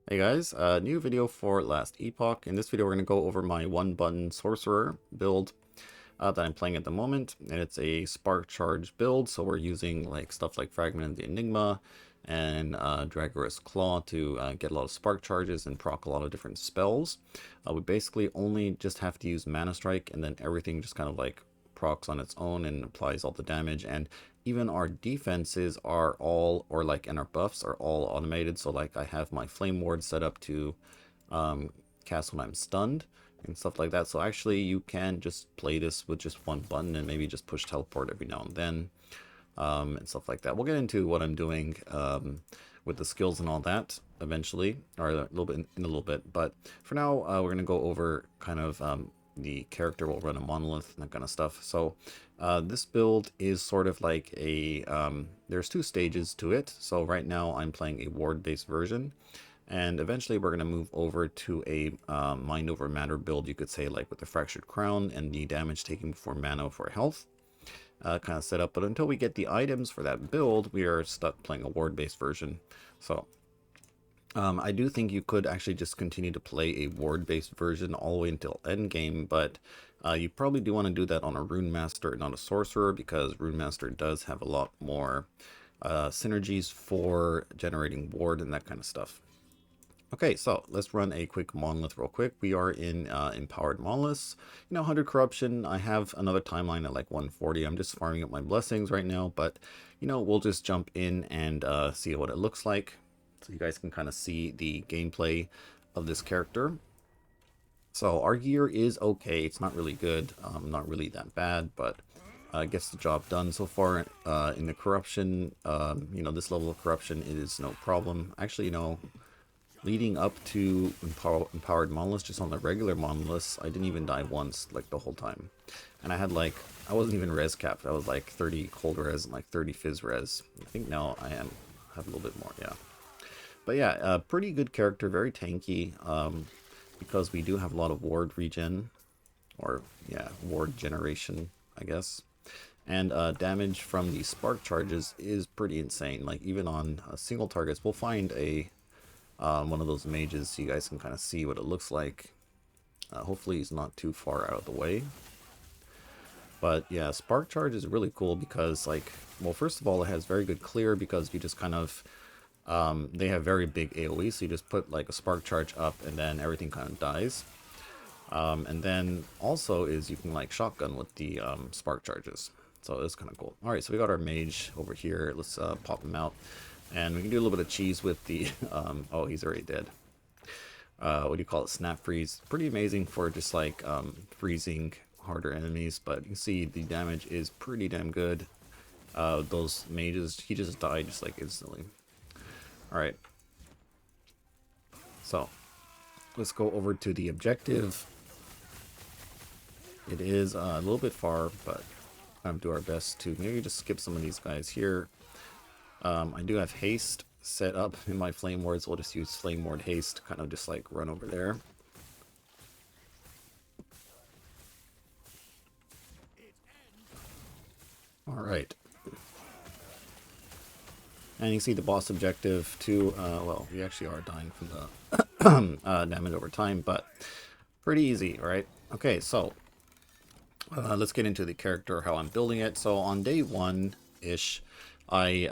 Hey guys, new video for last Epoch. In this video, we're going to go over my one-button sorcerer build that I'm playing at the moment, and it's a spark charge build. So we're using like stuff like Fragment of the Enigma and Dragorous Claw to get a lot of spark charges and proc a lot of different spells. We basically only just have to use Mana Strike, and then everything just kind of like procs on its own and applies all the damage. And even our defenses are all, or like, and our buffs are all automated. So like I have my Flame Ward set up to cast when I'm stunned and stuff like that. So actually you can just play this with just one button and maybe just push teleport every now and then, and stuff like that. We'll get into what I'm doing with the skills and all that eventually, or a little bit in a little bit. But for now, we're going to go over kind of the character will run a monolith and that kind of stuff. So this build is sort of like a, there's two stages to it. So right now I'm playing a ward-based version. And eventually we're going to move over to a mind over matter build, you could say, like with the Fractured Crown and the damage taken before mana for health kind of setup. But until we get the items for that build, we are stuck playing a ward-based version. So I do think you could actually just continue to play a ward-based version all the way until endgame, but you probably do want to do that on a Rune Master, not a Sorcerer, because Rune Master does have a lot more synergies for generating ward and that kind of stuff. Okay, so let's run a quick monolith real quick. We are in empowered monoliths. 100 corruption. I have another timeline at like 140. I'm just farming up my blessings right now, but we'll just jump in and see what it looks like. So you guys can kind of see the gameplay of this character. So our gear is okay. It's not really good. Not really that bad, but gets the job done so far. In the corruption, this level of corruption is no problem. Actually, leading up to empowered monoliths, just on the regular monoliths, I didn't even die once, like the whole time. And I had like, I wasn't even res capped. I was like 30 cold res and like 30 fizz res. I think now I have a little bit more, yeah. But yeah, pretty good character, very tanky, because we do have a lot of ward regen, or yeah, ward generation, I guess. And damage from the spark charges is pretty insane. Like even on single targets, we'll find a one of those mages so you guys can kind of see what it looks like. Hopefully he's not too far out of the way. But yeah, spark charge is really cool because, like, well, first of all, it has very good clear because you just kind of they have very big AoE, so you just put like a spark charge up and then everything kind of dies. And then also is you can like shotgun with the spark charges, so it's kind of cool. All right, so we got our mage over here. Let's pop him out. And we can do a little bit of cheese with the, oh, he's already dead. What do you call it? Snap freeze. Pretty amazing for just like freezing harder enemies, but you can see the damage is pretty damn good. Those mages, he just died just like instantly. Alright. So, let's go over to the objective. It is a little bit far, but do our best to maybe just skip some of these guys here. I do have haste set up in my flame wards. We'll just use flame ward haste, kind of just like run over there. All right. And you see the boss objective too. Well, we actually are dying from the damage over time, but pretty easy, right? Okay, so let's get into the character, how I'm building it. So on day one-ish, I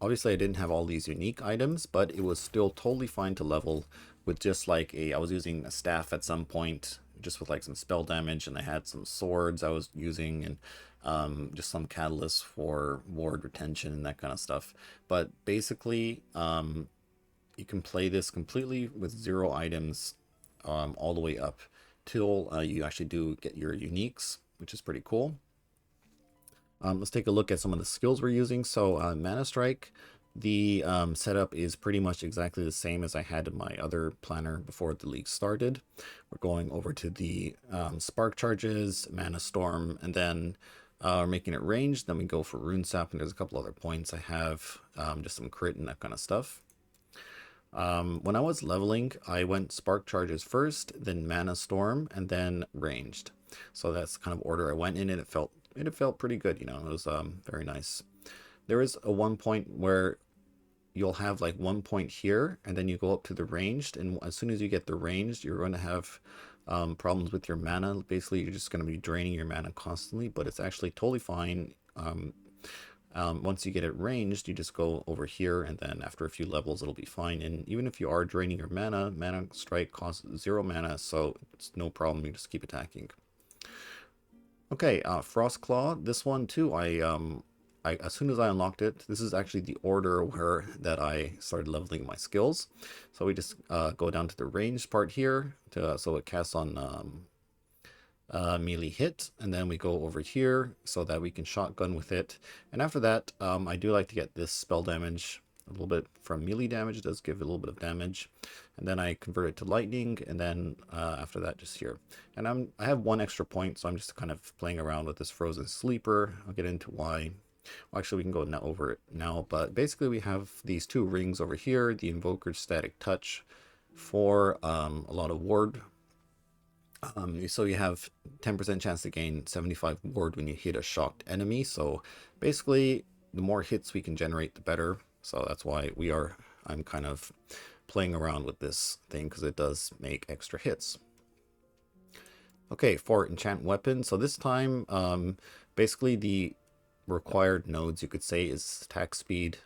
obviously I didn't have all these unique items, but it was still totally fine to level with just like I was using a staff at some point, just with like some spell damage, and I had some swords I was using, and just some catalysts for ward retention and that kind of stuff. But basically, you can play this completely with 0 items all the way up till you actually do get your uniques, which is pretty cool. Let's take a look at some of the skills we're using. So Mana Strike, the setup is pretty much exactly the same as I had in my other planner before the league started. We're going over to the Spark Charges, Mana Storm, and then we're making it ranged. Then we go for Rune Sap, and there's a couple other points I have, just some crit and that kind of stuff. When I was leveling, I went Spark Charges first, then Mana Storm, and then ranged. So that's kind of order I went in, and it felt pretty good. It was very nice. There is a one point where you'll have like 1 point here, and then you go up to the ranged, and as soon as you get the ranged, you're going to have problems with your mana. Basically, you're just going to be draining your mana constantly, but it's actually totally fine. Once you get it ranged, you just go over here, and then after a few levels, it'll be fine. And even if you are draining your mana, Mana Strike costs 0 mana, so it's no problem. You just keep attacking. Okay, Frost Claw. This one too, as soon as I unlocked it, this is actually the order where that I started leveling my skills. So we just go down to the ranged part here, so it casts on melee hit, and then we go over here so that we can shotgun with it. And after that, I do like to get this spell damage a little bit from melee damage. It does give a little bit of damage, and then I convert it to lightning, and then after that, just here. And I have 1 extra point, so I'm just kind of playing around with this frozen sleeper. I'll get into why. Well, actually, we can go over it now, but basically we have these 2 rings over here, the Invoker's Static Touch for a lot of ward. So you have 10% chance to gain 75 ward when you hit a shocked enemy. So basically, the more hits we can generate, the better. So that's why I'm kind of playing around with this thing, because it does make extra hits. Okay, for Enchant Weapon. So this time, basically the required nodes, you could say, is attack speed,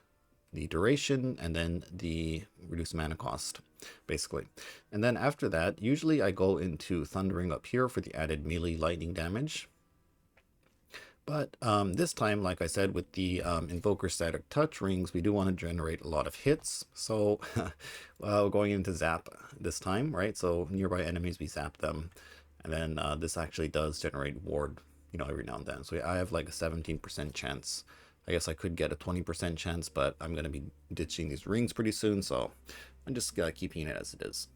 the duration, and then the reduced mana cost, basically. And then after that, usually I go into Thundering up here for the added melee lightning damage. But this time, like I said, with the Invoker Static Touch rings, we do want to generate a lot of hits. So going into Zap this time, right? So nearby enemies, we zap them. And then this actually does generate ward, every now and then. So I have like a 17% chance. I guess I could get a 20% chance, but I'm going to be ditching these rings pretty soon, so I'm just keeping it as it is.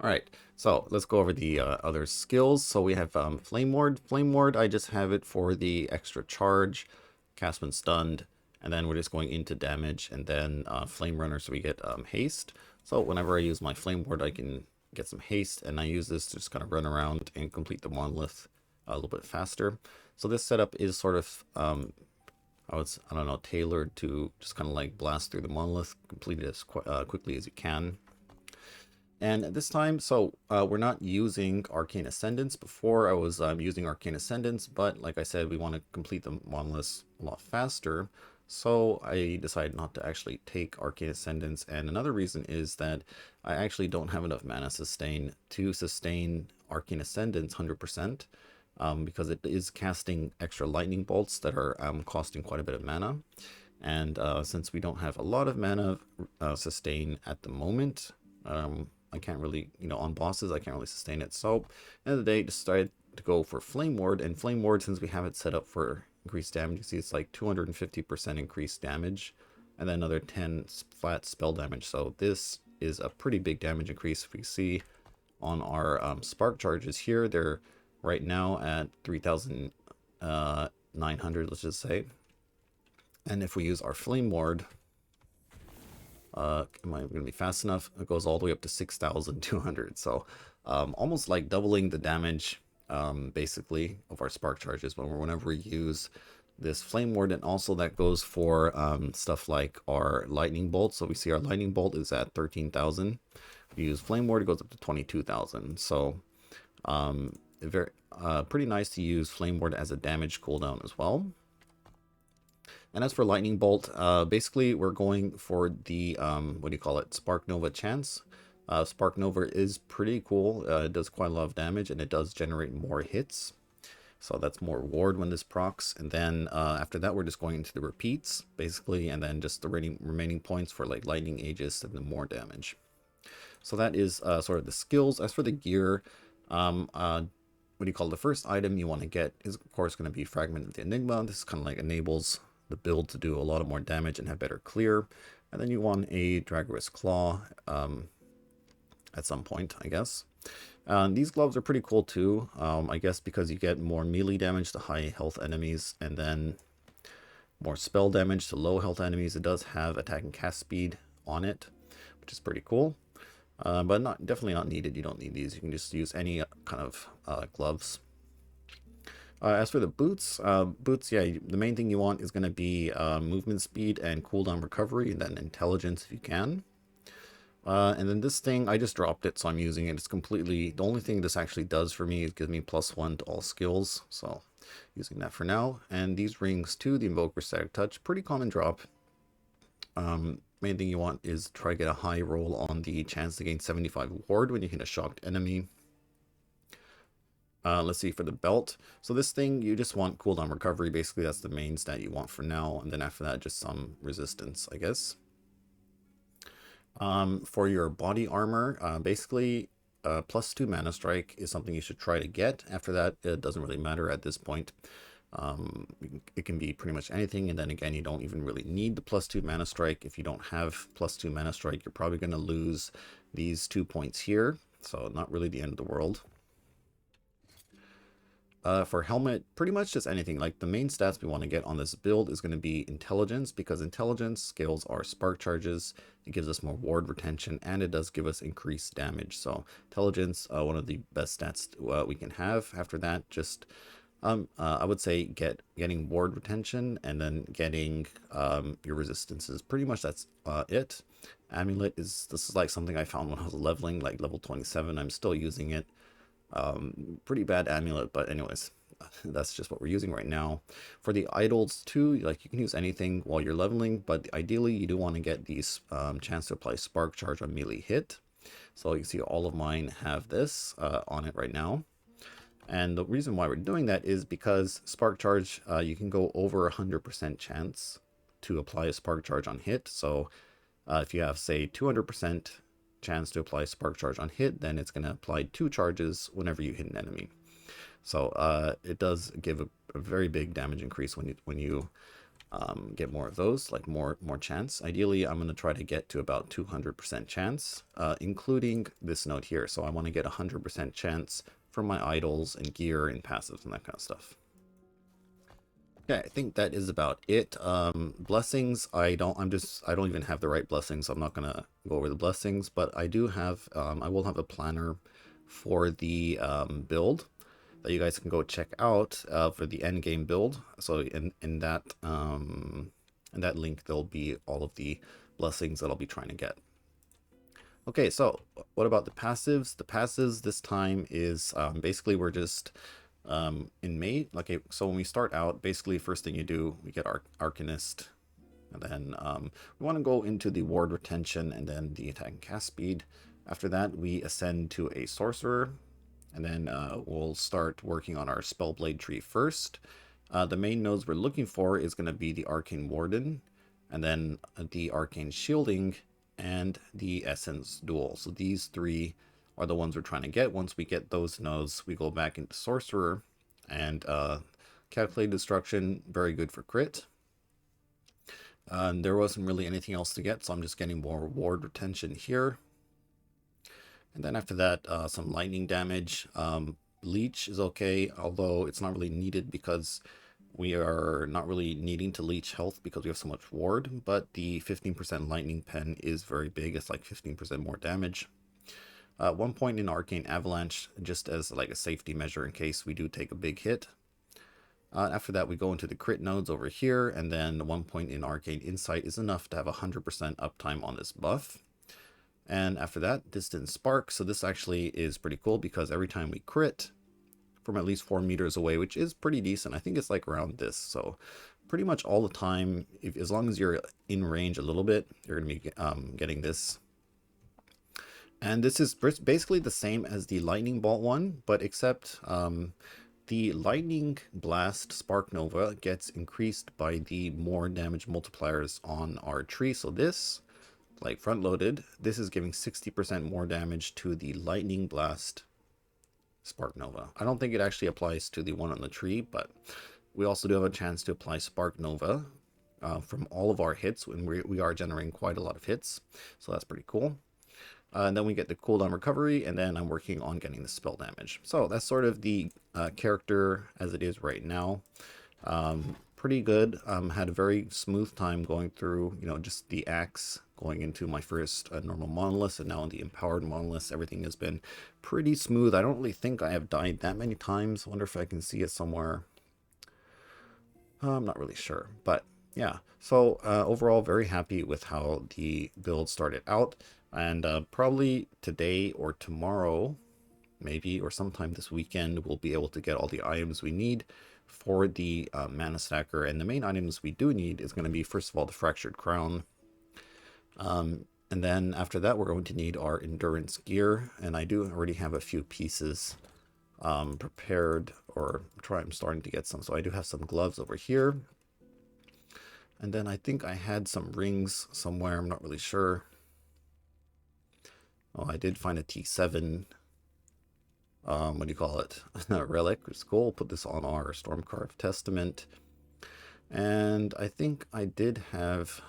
Alright, so let's go over the other skills. So we have Flame Ward. Flame Ward, I just have it for the extra charge, cast when stunned, and then we're just going into damage, and then Flame Runner, so we get haste. So whenever I use my Flame Ward, I can get some haste, and I use this to just kind of run around and complete the Monolith a little bit faster. So this setup is sort of, I don't know, tailored to just kind of like blast through the Monolith, complete it as quickly as you can. And this time, so we're not using Arcane Ascendance. Before I was using Arcane Ascendance, but like I said, we want to complete the Monolith a lot faster. So I decided not to actually take Arcane Ascendance, and another reason is that I actually don't have enough mana sustain to sustain Arcane Ascendance 100%, because it is casting extra lightning bolts that are costing quite a bit of mana. And since we don't have a lot of mana sustain at the moment, I can't really, on bosses, I can't really sustain it. So, at the end of the day, decided to go for Flame Ward, and Flame Ward, since we have it set up for increased damage, you see it's like 250% increased damage, and then another 10 flat spell damage. So this is a pretty big damage increase. If we see on our spark charges here, they're right now at 3,900, let's just say. And if we use our Flame Ward, am I going to be fast enough? It goes all the way up to 6,200. So almost like doubling the damage, basically, of our spark charges whenever we use this Flame Ward. And also that goes for stuff like our lightning bolt. So we see our lightning bolt is at 13,000. If you use Flame Ward, it goes up to 22,000. So pretty nice to use Flame Ward as a damage cooldown as well. And as for Lightning Bolt, basically we're going for the, Spark Nova chance. Spark Nova is pretty cool. It does quite a lot of damage, and it does generate more hits. So that's more ward when this procs. And then after that, we're just going into the repeats, basically, and then just the remaining points for like Lightning Aegis and then more damage. So that is sort of the skills. As for the gear, the first item you want to get is, of course, going to be Fragment of the Enigma. This kind of like enables the build to do a lot of more damage and have better clear. And then you want a Dragorous Claw at some point, I guess. These gloves are pretty cool too, I guess because you get more melee damage to high health enemies, and then more spell damage to low health enemies. It does have attack and cast speed on it, which is pretty cool. But definitely not needed. You don't need these. You can just use any kind of gloves. As for the boots, yeah, the main thing you want is going to be movement speed and cooldown recovery, and then intelligence if you can. And then this thing, I just dropped it, so I'm using it. It's completely, the only thing this actually does for me is give me +1 to all skills, so using that for now. And these rings too, the Invoker Static Touch, pretty common drop. Main thing you want is try to get a high roll on the chance to gain 75 ward when you hit a shocked enemy. Let's see, for the belt. So this thing, you just want cooldown recovery. Basically, that's the main stat you want for now. And then after that, just some resistance, I guess. For your body armor, basically, +2 mana strike is something you should try to get. After that, it doesn't really matter at this point. It can be pretty much anything, and then again, you don't even really need the +2 mana strike. If you don't have +2 mana strike, you're probably going to lose these 2 points here, so not really the end of the world. For helmet, pretty much just anything. Like the main stats we want to get on this build is going to be intelligence, because intelligence scales our spark charges. It gives us more ward retention, and it does give us increased damage. So intelligence, one of the best stats we can have. After that, just I would say getting ward retention, and then getting your resistances. Pretty much that's it. Amulet this is like something I found when I was leveling, like level 27. I'm still using it. Pretty bad amulet, but anyways, that's just what we're using right now. For the idols too, like you can use anything while you're leveling, but ideally you do want to get these chance to apply spark charge on melee hit. So you can see all of mine have this on it right now. And the reason why we're doing that is because spark charge, you can go over 100% chance to apply a spark charge on hit. So if you have, say, 200% chance to apply spark charge on hit, then it's going to apply 2 charges whenever you hit an enemy. So it does give a very big damage increase when you get more of those, like more chance. Ideally, I'm going to try to get to about 200% chance, including this node here. So I want to get 100% chance from my idols and gear and passives and that kind of stuff. Okay, I think that is about it. Blessings, I don't even have the right blessings, so I'm not gonna go over the blessings, but I do have, I will have a planner for the build that you guys can go check out for the Endgame build. So in that link, there'll be all of the blessings that I'll be trying to get. Okay, so what about the passives? The passives this time is basically we're just in mate. Okay, so when we start out, basically first thing you do, we get our Arcanist, and then we want to go into the ward retention and then the attack and cast speed. After that, we ascend to a sorcerer, and then we'll start working on our spellblade tree first. The main nodes we're looking for is going to be the arcane warden, and then the arcane shielding, and the essence duel. So these 3 are the ones we're trying to get. Once we get those nodes, we go back into sorcerer, and calculated destruction, very good for crit. There wasn't really anything else to get, so I'm just getting more ward retention here. And then after that, some lightning damage. Leech is okay, although it's not really needed because we are not really needing to leech health because we have so much ward, but the 15% lightning pen is very big. It's like 15% more damage. 1 point in arcane avalanche, just as like a safety measure in case we do take a big hit. After that, we go into the crit nodes over here, and then 1 point in arcane insight is enough to have 100% uptime on this buff. And after that, distant spark. So this actually is pretty cool because every time we crit from at least 4 meters away, which is pretty decent. I think it's like around this. So pretty much all the time, as long as you're in range a little bit, you're going to be getting this. And this is basically the same as the lightning bolt one, but except the lightning blast spark nova gets increased by the more damage multipliers on our tree. So this, like front loaded, this is giving 60% more damage to the lightning blast spark nova. I don't think it actually applies to the one on the tree, but we also do have a chance to apply spark nova from all of our hits when we are generating quite a lot of hits, so that's pretty cool. And then we get the cooldown recovery, and then I'm working on getting the spell damage. So that's sort of the character as it is right now. Pretty good. Had a very smooth time going through, just the axe, going into my first normal monolith, and now in the empowered monolith, everything has been pretty smooth. I don't really think I have died that many times. I wonder if I can see it somewhere. I'm not really sure, but yeah. So overall, very happy with how the build started out, and probably today or tomorrow, maybe, or sometime this weekend, we'll be able to get all the items we need for the mana stacker. And the main items we do need is going to be, first of all, the fractured crown. And then after that, we're going to need our endurance gear, and I do already have a few pieces prepared, or I'm starting to get some. So I do have some gloves over here. And then I think I had some rings somewhere. I'm not really sure. Oh, I did find a T7. What do you call it? A relic, which is cool. Put this on our Stormcarved Testament. And I think I did have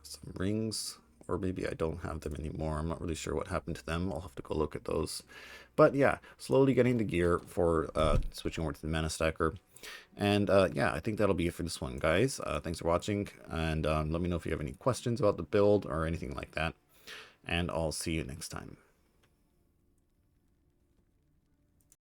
some rings, or maybe I don't have them anymore. I'm not really sure what happened to them. I'll have to go look at those. But yeah, slowly getting the gear for switching over to the mana stacker. And yeah, I think that'll be it for this one, guys. Thanks for watching, and let me know if you have any questions about the build or anything like that. And I'll see you next time.